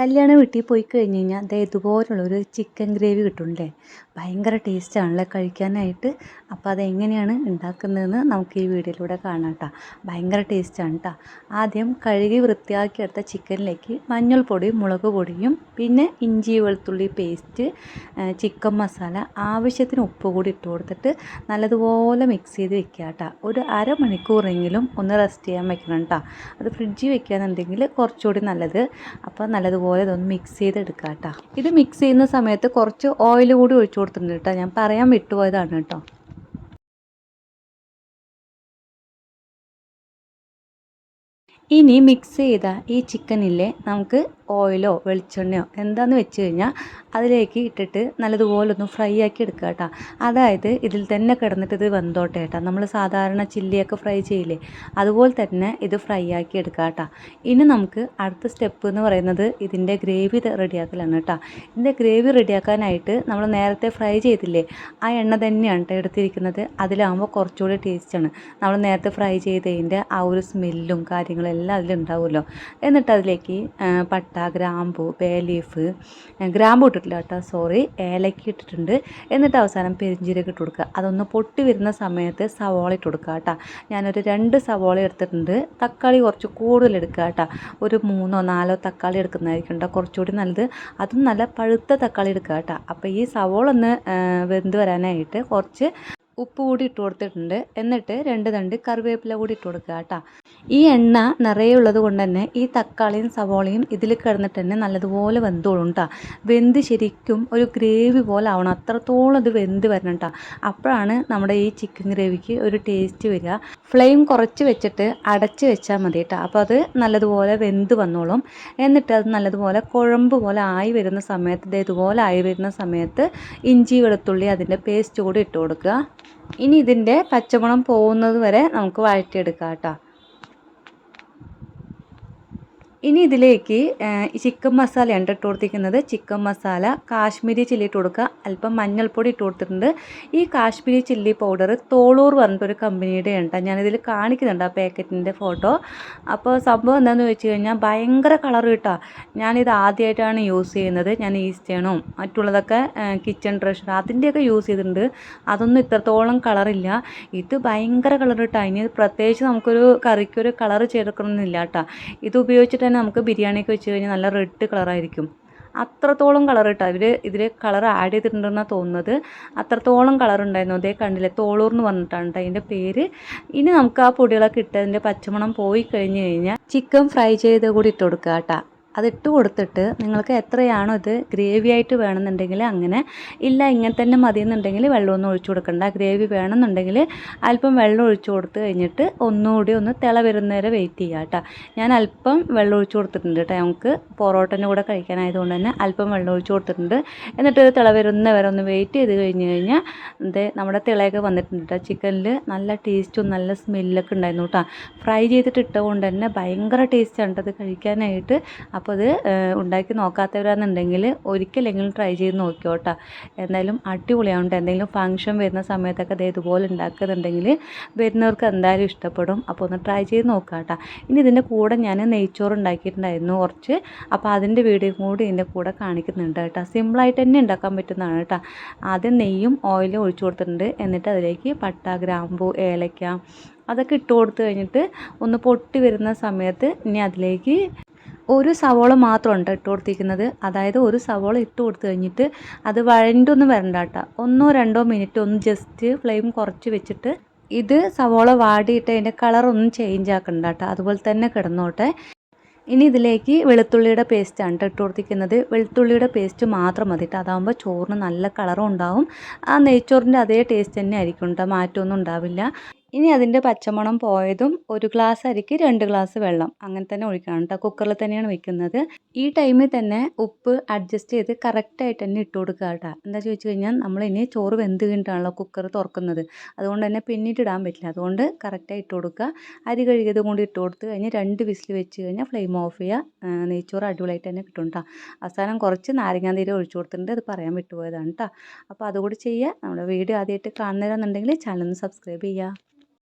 കല്യാണ വീട്ടിൽ പോയി കഴിഞ്ഞ് കഴിഞ്ഞാൽ ദേ ഇതുപോലുള്ളൊരു ചിക്കൻ ഗ്രേവി കിട്ടുമല്ലേ. ഭയങ്കര ടേസ്റ്റാണല്ലേ കഴിക്കാനായിട്ട്. അപ്പോൾ അതെങ്ങനെയാണ് ഉണ്ടാക്കുന്നതെന്ന് നമുക്ക് ഈ വീഡിയോയിലൂടെ കാണാം കേട്ടോ. ഭയങ്കര ടേസ്റ്റാണ് കേട്ടോ. ആദ്യം കഴുകി വൃത്തിയാക്കിയെടുത്ത ചിക്കനിലേക്ക് മഞ്ഞൾപ്പൊടിയും മുളക് പൊടിയും പിന്നെ ഇഞ്ചി വെളുത്തുള്ളി പേസ്റ്റ്, ചിക്കൻ മസാല, ആവശ്യത്തിന് ഉപ്പ് കൂടി ഇട്ട് കൊടുത്തിട്ട് നല്ലതുപോലെ മിക്സ് ചെയ്ത് വെക്കുക കേട്ടോ. ഒരു അരമണിക്കൂറെങ്കിലും ഒന്ന് റെസ്റ്റ് ചെയ്യാൻ വെക്കണം കേട്ടോ. അത് ഫ്രിഡ്ജിൽ വെക്കുകയാണെന്നുണ്ടെങ്കിൽ കുറച്ചുകൂടി നല്ലത്. അപ്പോൾ നല്ലതുപോലെ ഇതൊന്ന് മിക്സ് ചെയ്തെടുക്കുക കേട്ടോ. ഇത് മിക്സ് ചെയ്യുന്ന സമയത്ത് കുറച്ച് ഓയിൽ കൂടി ഒഴിച്ചു കൊടുത്തിട്ടുണ്ട് കേട്ടോ. ഞാൻ പറയാൻ വിട്ടുപോയതാണ് കേട്ടോ. ഇനി മിക്സ് ചെയ്ത ഈ ചിക്കനില്ലേ നമുക്ക് ഓയിലോ വെളിച്ചെണ്ണയോ എന്താണെന്ന് വെച്ച് കഴിഞ്ഞാൽ അതിലേക്ക് ഇട്ടിട്ട് നല്ലതുപോലെ ഒന്ന് ഫ്രൈ ആക്കി എടുക്കുക കേട്ടോ. അതായത് ഇതിൽ തന്നെ കിടന്നിട്ട് ഇത് വെന്തോട്ടെ കേട്ടോ. നമ്മൾ സാധാരണ ചില്ലിയൊക്കെ ഫ്രൈ ചെയ്യില്ലേ, അതുപോലെ തന്നെ ഇത് ഫ്രൈ ആക്കി എടുക്കുക കേട്ടോ. ഇനി നമുക്ക് അടുത്ത സ്റ്റെപ്പ് എന്ന് പറയുന്നത് ഇതിൻ്റെ ഗ്രേവി റെഡിയാക്കലാണ് കേട്ടോ. ഇതിൻ്റെ ഗ്രേവി റെഡിയാക്കാനായിട്ട് നമ്മൾ നേരത്തെ ഫ്രൈ ചെയ്തില്ലേ, ആ എണ്ണ തന്നെയാണ് കേട്ടോ എടുത്തിരിക്കുന്നത്. അതിലാകുമ്പോൾ കുറച്ചുകൂടി ടേസ്റ്റാണ്. നമ്മൾ നേരത്തെ ഫ്രൈ ചെയ്തതിൻ്റെ ആ ഒരു സ്മെല്ലും കാര്യങ്ങളും എല്ലാം അതിലുണ്ടാവുമല്ലോ. എന്നിട്ട് അതിലേക്ക് പട്ട, ഗ്രാമ്പു, ബേ ലീഫ്, ഗ്രാമ്പു ഇട്ടിട്ടില്ല കേട്ടോ, സോറി, ഏലക്ക ഇട്ടിട്ടുണ്ട്. എന്നിട്ട് അവസാനം പെരിഞ്ചീരകം ഇട്ട് കൊടുക്കുക. അതൊന്ന് പൊട്ടി വരുന്ന സമയത്ത് സവോള ഇട്ട് കൊടുക്കുക കേട്ടോ. ഞാനൊരു 2 സവോള എടുത്തിട്ടുണ്ട്. തക്കാളി കുറച്ച് കൂടുതൽ എടുക്കുക കേട്ടോ. ഒരു 3 or 4 തക്കാളി എടുക്കുന്നതായിരിക്കും കേട്ടോ കുറച്ചുകൂടി നല്ലത്. അതും നല്ല പഴുത്ത തക്കാളി എടുക്കുക കേട്ടോ. അപ്പോൾ ഈ സവോള ഒന്ന് വെന്ത് വരാനായിട്ട് കുറച്ച് ഉപ്പ് കൂടി ഇട്ട് കൊടുത്തിട്ടുണ്ട്. എന്നിട്ട് 2 തണ്ട് കറിവേപ്പില കൂടി ഇട്ട് കൊടുക്കുക കേട്ടോ. ഈ എണ്ണ നിറയെ ഉള്ളത് കൊണ്ട് തന്നെ ഈ തക്കാളിയും സവോളയും ഇതിൽ കിടന്നിട്ട് തന്നെ നല്ലതുപോലെ വെന്തോളും കേട്ടോ. വെന്ത് ശരിക്കും ഒരു ഗ്രേവി പോലെ ആവണം, അത്രത്തോളം ഇത് വെന്ത് വരണം കേട്ടോ. അപ്പോഴാണ് നമ്മുടെ ഈ ചിക്കൻ ഗ്രേവിക്ക് ഒരു ടേസ്റ്റ് വരിക. ഫ്ലെയിം കുറച്ച് വെച്ചിട്ട് അടച്ച് വെച്ചാൽ മതി കേട്ടോ. അപ്പോൾ അത് നല്ലതുപോലെ വെന്ത് വന്നോളും. എന്നിട്ട് അത് നല്ലതുപോലെ കുഴമ്പ് പോലെ ആയി വരുന്ന സമയത്ത്, ഇതുപോലെ ആയി വരുന്ന സമയത്ത് ഇഞ്ചി വെളുത്തുള്ളി അതിൻ്റെ പേസ്റ്റ് കൂടി ഇട്ട് കൊടുക്കുക. ഇനി ഇതിൻ്റെ പച്ചമണം പോകുന്നത് വരെ നമുക്ക് വഴറ്റിയെടുക്കാം കേട്ടോ. ഇനി ഇതിലേക്ക് ചിക്കൻ മസാലയാണ് ഇട്ട് കൊടുത്തിരിക്കുന്നത്. ചിക്കൻ മസാല, കാശ്മീരി ചില്ലി ഇട്ട് കൊടുക്കുക. അല്പം മഞ്ഞൾപ്പൊടി ഇട്ട് കൊടുത്തിട്ടുണ്ട്. ഈ കാശ്മീരി ചില്ലി പൗഡർ തോളൂർ പറഞ്ഞിട്ടൊരു കമ്പനിയുടെ ഉണ്ട്. ഞാനിതിൽ കാണിക്കുന്നുണ്ട് ആ പാക്കറ്റിൻ്റെ ഫോട്ടോ. അപ്പോൾ സംഭവം എന്താണെന്ന് വെച്ച് കഴിഞ്ഞാൽ ഭയങ്കര കളർ കിട്ടുക. ഞാനിത് ആദ്യമായിട്ടാണ് യൂസ് ചെയ്യുന്നത്. ഞാൻ ഈസ്റ്റേണും മറ്റുള്ളതൊക്കെ കിച്ചൺ ട്രഷർ അതിൻ്റെയൊക്കെ യൂസ് ചെയ്തിട്ടുണ്ട്. അതൊന്നും ഇത്രത്തോളം കളറില്ല. ഇത് ഭയങ്കര കളർ കിട്ടുക. ഇനി പ്രത്യേകിച്ച് നമുക്കൊരു കറിക്കൊരു കളർ ചേർക്കണമെന്നില്ല കേട്ടോ. ഇത് ഉപയോഗിച്ചിട്ട് നമുക്ക് ബിരിയാണിയൊക്കെ വെച്ച് കഴിഞ്ഞാൽ നല്ല റെഡ് കളറായിരിക്കും. അത്രത്തോളം കളർ കേട്ടോ. ഇതിൽ കളർ ആഡ് ചെയ്തിട്ടുണ്ടെന്നാണ് തോന്നുന്നത്. അത്രത്തോളം കളർ ഉണ്ടായിരുന്നു. അതേ കണ്ടില്ലേ, തോളൂർ എന്ന് പറഞ്ഞിട്ടാണ് കേട്ടോ അതിൻ്റെ പേര്. ഇനി നമുക്ക് ആ പൊടികളൊക്കെ ഇട്ട് അതിൻ്റെ പച്ചമണം പോയി കഴിഞ്ഞ് കഴിഞ്ഞാൽ ചിക്കൻ ഫ്രൈ ചെയ്ത് കൂടി ഇട്ട് കൊടുക്കുക കേട്ടോ. അതിട്ട് കൊടുത്തിട്ട് നിങ്ങൾക്ക് എത്രയാണോ ഇത് ഗ്രേവി ആയിട്ട് വേണമെന്നുണ്ടെങ്കിൽ അങ്ങനെ, ഇല്ല ഇങ്ങനെ തന്നെ മതിയെന്നുണ്ടെങ്കിൽ വെള്ളമൊന്നും ഒഴിച്ചു കൊടുക്കണ്ട. ഗ്രേവി വേണമെന്നുണ്ടെങ്കിൽ അല്പം വെള്ളം ഒഴിച്ചു കൊടുത്ത് കഴിഞ്ഞിട്ട് ഒന്നുകൂടി ഒന്ന് തിള വരുന്നവരെ വെയിറ്റ് ചെയ്യുക കേട്ടോ. ഞാൻ അല്പം വെള്ളം ഒഴിച്ചു കൊടുത്തിട്ടുണ്ട് കേട്ടോ. നമുക്ക് പൊറോട്ടൻ്റെ കൂടെ കഴിക്കാനായതുകൊണ്ട് തന്നെ അല്പം വെള്ളം ഒഴിച്ചു കൊടുത്തിട്ടുണ്ട്. എന്നിട്ട് ഇത് തിള വരുന്നവരെ ഒന്ന് വെയിറ്റ് ചെയ്ത് കഴിഞ്ഞ് കഴിഞ്ഞാൽ നമ്മുടെ തിളയൊക്കെ വന്നിട്ടുണ്ട് കേട്ടോ. ചിക്കനിൽ നല്ല ടേസ്റ്റും നല്ല സ്മെല്ലൊക്കെ ഉണ്ടായിരുന്നു കേട്ടോ. ഫ്രൈ ചെയ്തിട്ട് ഇട്ടുകൊണ്ട് തന്നെ ഭയങ്കര ടേസ്റ്റാണ് കേട്ടോ അത് കഴിക്കാനായിട്ട്. അപ്പോൾ അത് ഉണ്ടാക്കി നോക്കാത്തവരാണെന്നുണ്ടെങ്കിൽ ഒരിക്കലെങ്കിലും ട്രൈ ചെയ്ത് നോക്കിയോ കേട്ടോ. എന്തായാലും അടിപൊളിയാവുണ്ട്. എന്തെങ്കിലും ഫംഗ്ഷൻ വരുന്ന സമയത്തൊക്കെ അത് ഇതുപോലെ ഉണ്ടാക്കുന്നുണ്ടെങ്കിൽ വരുന്നവർക്ക് എന്തായാലും ഇഷ്ടപ്പെടും. അപ്പോൾ ഒന്ന് ട്രൈ ചെയ്ത് നോക്കാം കേട്ടോ. ഇനി ഇതിൻ്റെ കൂടെ ഞാൻ നെയ്ച്ചോറ് ഉണ്ടാക്കിയിട്ടുണ്ടായിരുന്നു കുറച്ച്. അപ്പോൾ അതിൻ്റെ വീഡിയോ കൂടി ഇതിൻ്റെ കൂടെ കാണിക്കുന്നുണ്ട് കേട്ടോ. സിമ്പിളായിട്ട് തന്നെ ഉണ്ടാക്കാൻ പറ്റുന്നതാണ് കേട്ടോ. ആദ്യം നെയ്യും ഓയിലും ഒഴിച്ചു കൊടുത്തിട്ടുണ്ട്. എന്നിട്ട് അതിലേക്ക് പട്ട, ഗ്രാമ്പു, ഏലക്ക അതൊക്കെ ഇട്ട് കൊടുത്ത് കഴിഞ്ഞിട്ട് ഒന്ന് പൊട്ടി വരുന്ന സമയത്ത് ഇനി അതിലേക്ക് ഒരു സവോള മാത്രമാണ് ഇട്ട് കൊടുത്തിരിക്കുന്നത്. അതായത് ഒരു സവോള ഇട്ട് കൊടുത്തു കഴിഞ്ഞിട്ട് അത് വഴണ്ടൊന്നും വരണ്ട കേട്ടോ. 1-2 മിനിറ്റ് ഒന്ന് ജസ്റ്റ് ഫ്ലെയിം കുറച്ച് വെച്ചിട്ട് ഇത് സവോള വാടിയിട്ട് അതിൻ്റെ കളറൊന്നും ചേഞ്ച് ആക്കണ്ട കേട്ടോ. അതുപോലെ തന്നെ കിടന്നോട്ടെ. ഇനി ഇതിലേക്ക് വെളുത്തുള്ളിയുടെ പേസ്റ്റാണ് ഇട്ട് കൊടുത്തിരിക്കുന്നത്. വെളുത്തുള്ളിയുടെ പേസ്റ്റ് മാത്രം മതി കേട്ടോ. അതാകുമ്പോൾ ചോറിന് നല്ല കളറും ഉണ്ടാവും. ആ നെയ്ച്ചോറിൻ്റെ അതേ ടേസ്റ്റ് തന്നെ ആയിരിക്കും കേട്ടോ, മാറ്റമൊന്നും ഉണ്ടാവില്ല. ഇനി അതിൻ്റെ പച്ചമണം പോയതും 1 ഗ്ലാസ് അരിക്ക് 2 ഗ്ലാസ് വെള്ളം അങ്ങനെ തന്നെ ഒഴിക്കണം കേട്ടോ. കുക്കറിൽ തന്നെയാണ് വെക്കുന്നത്. ഈ ടൈമിൽ തന്നെ ഉപ്പ് അഡ്ജസ്റ്റ് ചെയ്ത് കറക്റ്റായിട്ട് തന്നെ ഇട്ട് കൊടുക്കുക കേട്ടോ. എന്താ ചോദിച്ചു കഴിഞ്ഞാൽ നമ്മളിനി ചോറ് വെന്ത് കഴിഞ്ഞിട്ടാണല്ലോ കുക്കർ തുറക്കുന്നത്. അതുകൊണ്ട് തന്നെ പിന്നീട് ഇടാൻ പറ്റില്ല. അതുകൊണ്ട് കറക്റ്റായി ഇട്ട് കൊടുക്കുക. അരി കഴുകിയത് കൊണ്ട് ഇട്ട് കൊടുത്ത് കഴിഞ്ഞ് 2 വിസിൽ വെച്ച് കഴിഞ്ഞാൽ ഫ്ലെയിം ഓഫ് ചെയ്യുക. നെയ്ച്ചോറ് അടിപൊളിയായിട്ട് തന്നെ കിട്ടും കേട്ടോ. അവസാനം കുറച്ച് നാരങ്ങാനീര് ഒഴിച്ചു കൊടുത്തിട്ടുണ്ട്. അത് പറയാൻ വിട്ടുപോയതാണ് കേട്ടോ. അപ്പോൾ അതുകൂടി ചെയ്യുക. നമ്മുടെ വീഡിയോ ആദ്യമായിട്ട് കാണുന്നവരെന്നുണ്ടെങ്കിൽ ചാനൽ ഒന്ന് സബ്സ്ക്രൈബ് ചെയ്യുക.